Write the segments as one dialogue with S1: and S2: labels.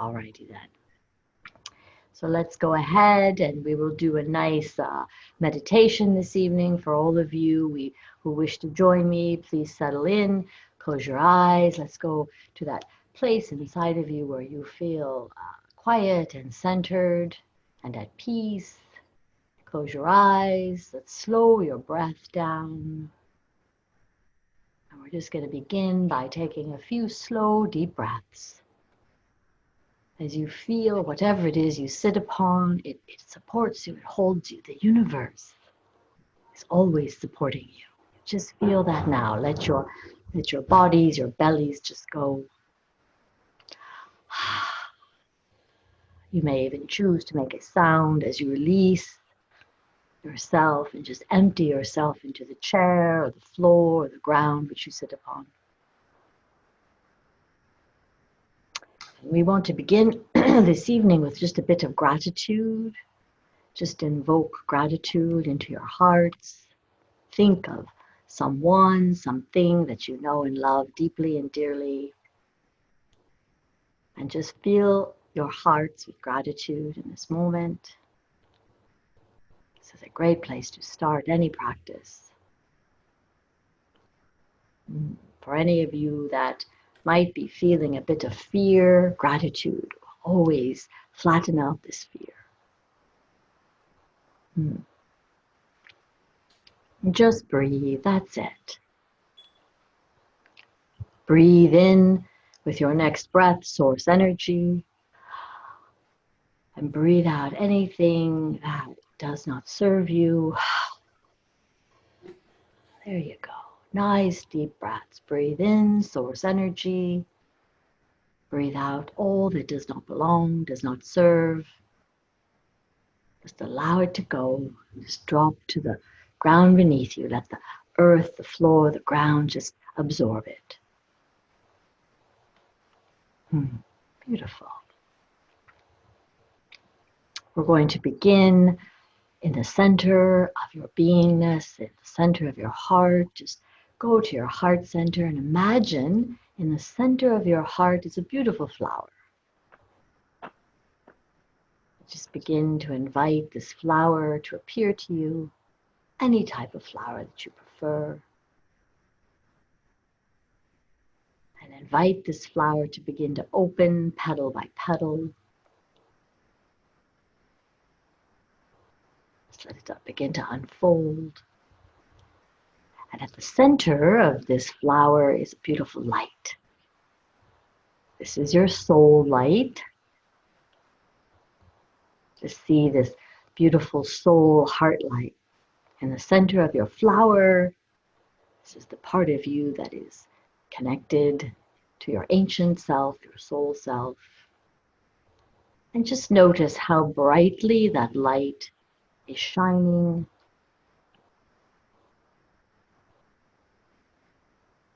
S1: Alrighty then. So let's go ahead and we will do a nice meditation this evening for all of you who wish to join me. Please settle in, close your eyes. Let's go to that place inside of you where you feel quiet and centered and at peace. Close your eyes. Let's slow your breath down. And we're just going to begin by taking a few slow, deep breaths. As you feel whatever it is you sit upon, it supports you, it holds you. The universe is always supporting you. Just feel that now. Let your bodies, your bellies just go. You may even choose to make a sound as you release yourself and just empty yourself into the chair or the floor or the ground which you sit upon. We want to begin this evening with just a bit of gratitude. Just invoke gratitude into your hearts. Think of someone, something that you know and love deeply and dearly. And just fill your hearts with gratitude in this moment. This is a great place to start any practice. For any of you that might be feeling a bit of fear, gratitude will always flatten out this fear. Just breathe, that's it. Breathe in with your next breath, source energy. And breathe out anything that does not serve you. There you go. Nice deep breaths. Breathe in, source energy. Breathe out all that does not belong, does not serve. Just allow it to go. Just drop to the ground beneath you. Let the earth, the floor, the ground just absorb it. Beautiful. We're going to begin in the center of your beingness, in the center of your heart. Just go to your heart center and imagine in the center of your heart is a beautiful flower. Just begin to invite this flower to appear to you, any type of flower that you prefer. And invite this flower to begin to open petal by petal. Just let it begin to unfold. And at the center of this flower is a beautiful light. This is your soul light. Just see this beautiful soul heart light in the center of your flower. This is the part of you that is connected to your ancient self, your soul self. And just notice how brightly that light is shining.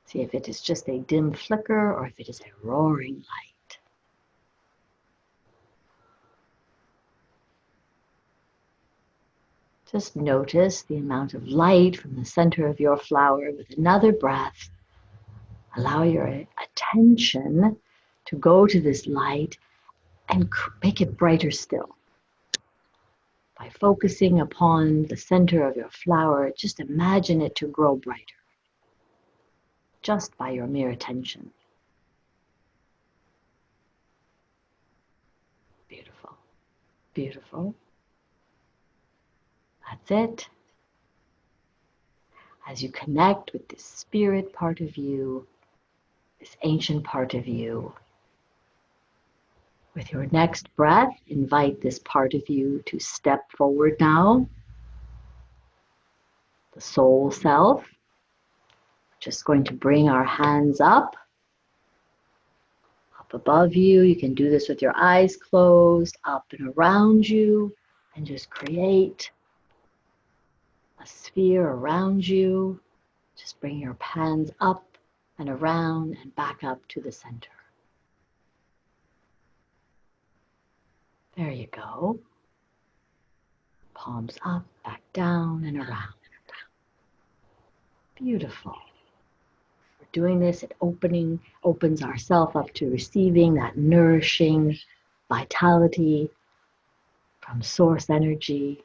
S1: See if it is just a dim flicker or if it is a roaring light. Just notice the amount of light from the center of your flower. With another breath, allow your attention to go to this light and make it brighter still. By focusing upon the center of your flower, just imagine it to grow brighter. Just by your mere attention. Beautiful. Beautiful. That's it. As you connect with this spirit part of you, this ancient part of you, with your next breath, invite this part of you to step forward now. The soul self. Just going to bring our hands up above you. You can do this with your eyes closed, up and around you, and just create a sphere around you. Just bring your hands up and around and back up to the center. There you go. Palms up, back down and around. Beautiful. We're doing this, it opens ourselves up to receiving that nourishing vitality, from source energy.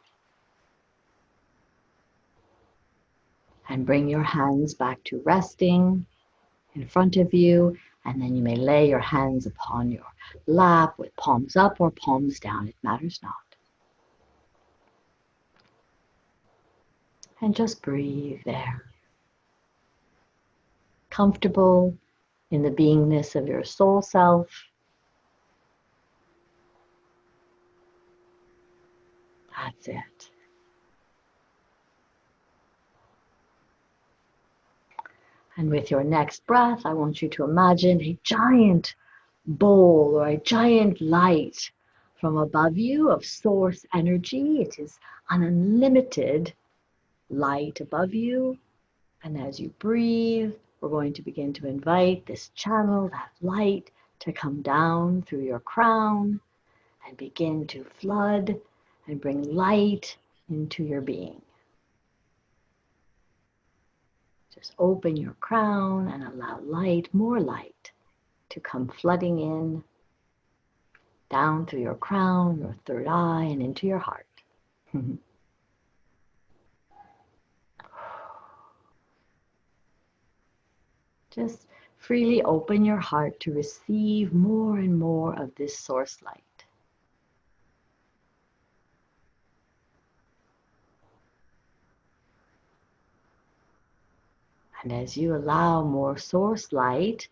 S1: And bring your hands back to resting in front of you, and then you may lay your hands upon your lap with palms up or palms down, it matters not. And just breathe there. Comfortable in the beingness of your soul self. That's it. And with your next breath, I want you to imagine a giant bowl or a giant light from above you of source energy. It is an unlimited light above you. And as you breathe, we're going to begin to invite this channel, that light, to come down through your crown and begin to flood and bring light into your being. Just open your crown and allow light, more light, to come flooding in, down through your crown, your third eye, and into your heart. Just freely open your heart to receive more and more of this source light. And as you allow more source light,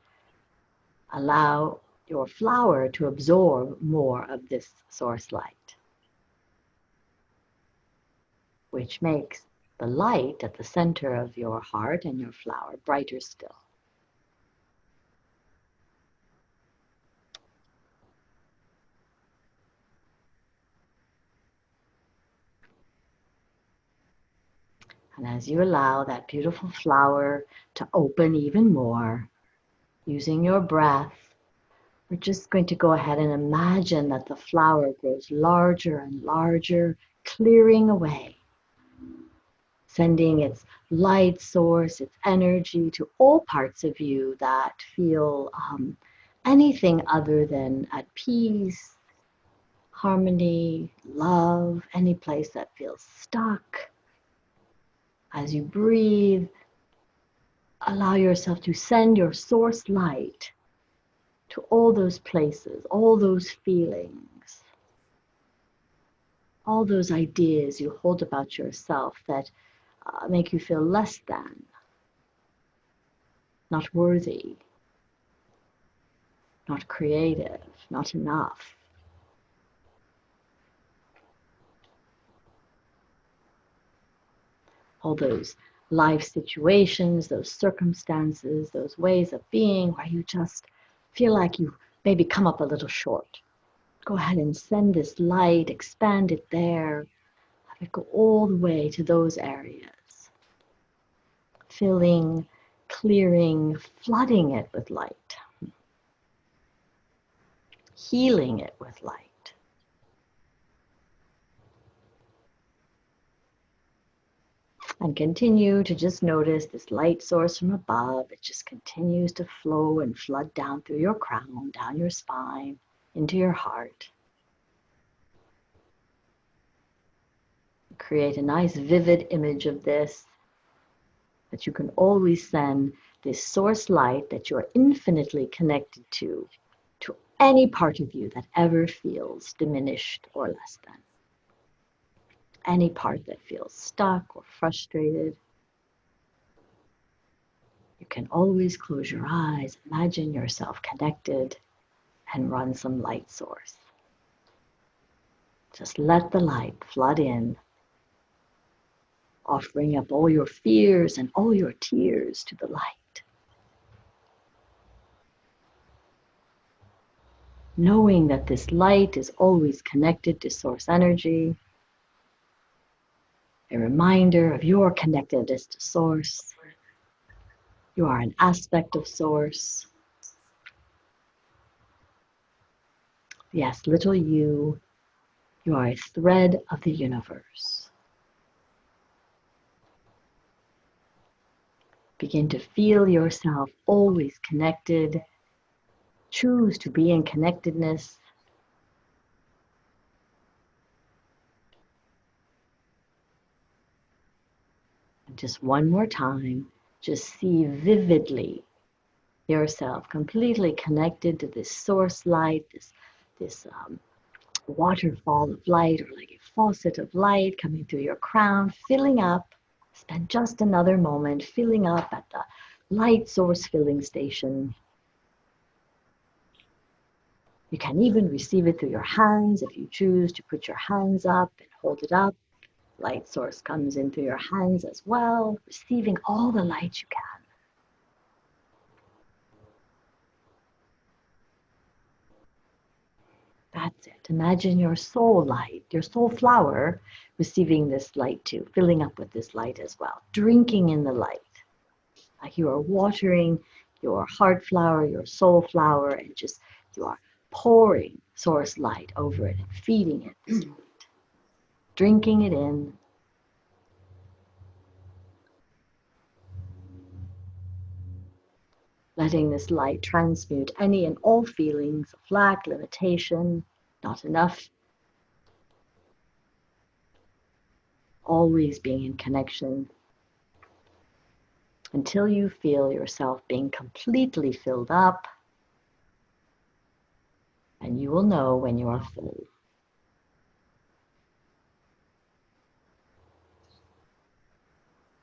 S1: allow your flower to absorb more of this source light, which makes the light at the center of your heart and your flower brighter still. And as you allow that beautiful flower to open even more, using your breath, we're just going to go ahead and imagine that the flower grows larger and larger, clearing away, sending its light source, its energy to all parts of you that feel anything other than at peace, harmony, love, any place that feels stuck. As you breathe, allow yourself to send your source light to all those places, all those feelings, all those ideas you hold about yourself that make you feel less than, not worthy, not creative, not enough. All those life situations, those circumstances, those ways of being where you just feel like you maybe come up a little short. Go ahead and send this light, expand it there, have it go all the way to those areas. Filling, clearing, flooding it with light. Healing it with light. And continue to just notice this light source from above. It just continues to flow and flood down through your crown, down your spine, into your heart. Create a nice vivid image of this, that you can always send this source light that you're infinitely connected to any part of you that ever feels diminished or less than. Any part that feels stuck or frustrated. You can always close your eyes, imagine yourself connected, and run some light source. Just let the light flood in, offering up all your fears and all your tears to the light. Knowing that this light is always connected to source energy, a reminder of your connectedness to source. You are an aspect of source. Yes, little you are a thread of the universe. Begin to feel yourself always connected. Choose to be in connectedness. Just one more time, just see vividly yourself completely connected to this source light, this waterfall of light, or like a faucet of light coming through your crown, filling up. Spend just another moment filling up at the light source filling station. You can even receive it through your hands if you choose to put your hands up and hold it up. Light source comes in through your hands as well, receiving all the light you can. That's it. Imagine your soul light, your soul flower, receiving this light too, filling up with this light as well, drinking in the light. Like you are watering your heart flower, your soul flower, and just you are pouring source light over it and feeding it this light, drinking it in. Letting this light transmute any and all feelings of lack, limitation, not enough. Always being in connection until you feel yourself being completely filled up, and you will know when you are full.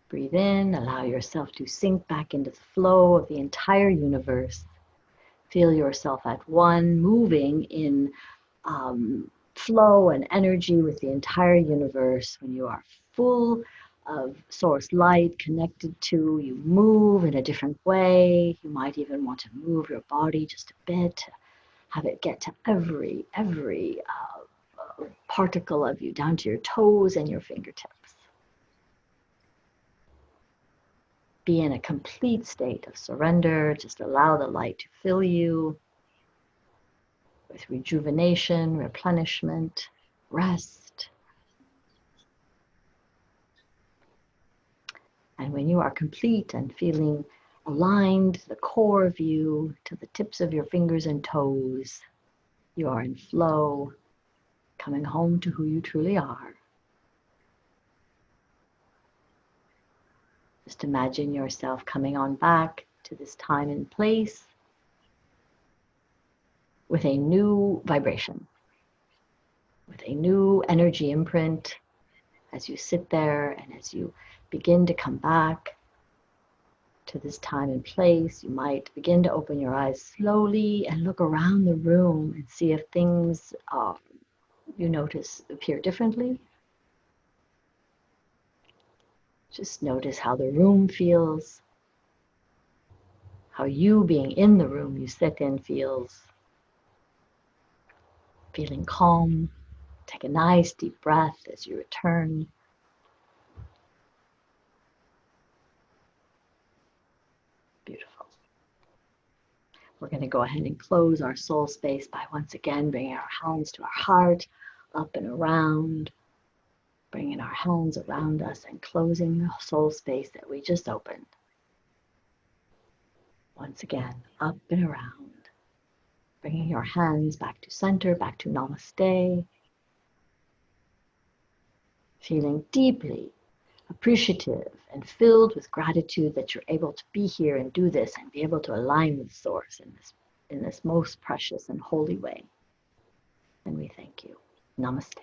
S1: Breathe in, allow yourself to sink back into the flow of the entire universe. Feel yourself at one, moving in flow and energy with the entire universe. When you are full of source light connected to, you move in a different way. You might even want to move your body just a bit, have it get to every particle of you, down to your toes and your fingertips. Be in a complete state of surrender. Just allow the light to fill you with rejuvenation, replenishment, rest. And when you are complete and feeling aligned, the core of you to the tips of your fingers and toes, you are in flow, coming home to who you truly are. Just imagine yourself coming on back to this time and place with a new vibration, with a new energy imprint. As you sit there and as you begin to come back to this time and place, you might begin to open your eyes slowly and look around the room and see if things you notice appear differently. Just notice how the room feels, how you being in the room you sit in feels. Feeling calm. Take a nice deep breath as you return. Beautiful. We're going to go ahead and close our soul space by once again bringing our hands to our heart, up and around, bringing our hands around us and closing the soul space that we just opened. Once again, up and around, bringing your hands back to center, back to namaste, feeling deeply appreciative and filled with gratitude that you're able to be here and do this and be able to align with Source in this most precious and holy way. And we thank you. Namaste.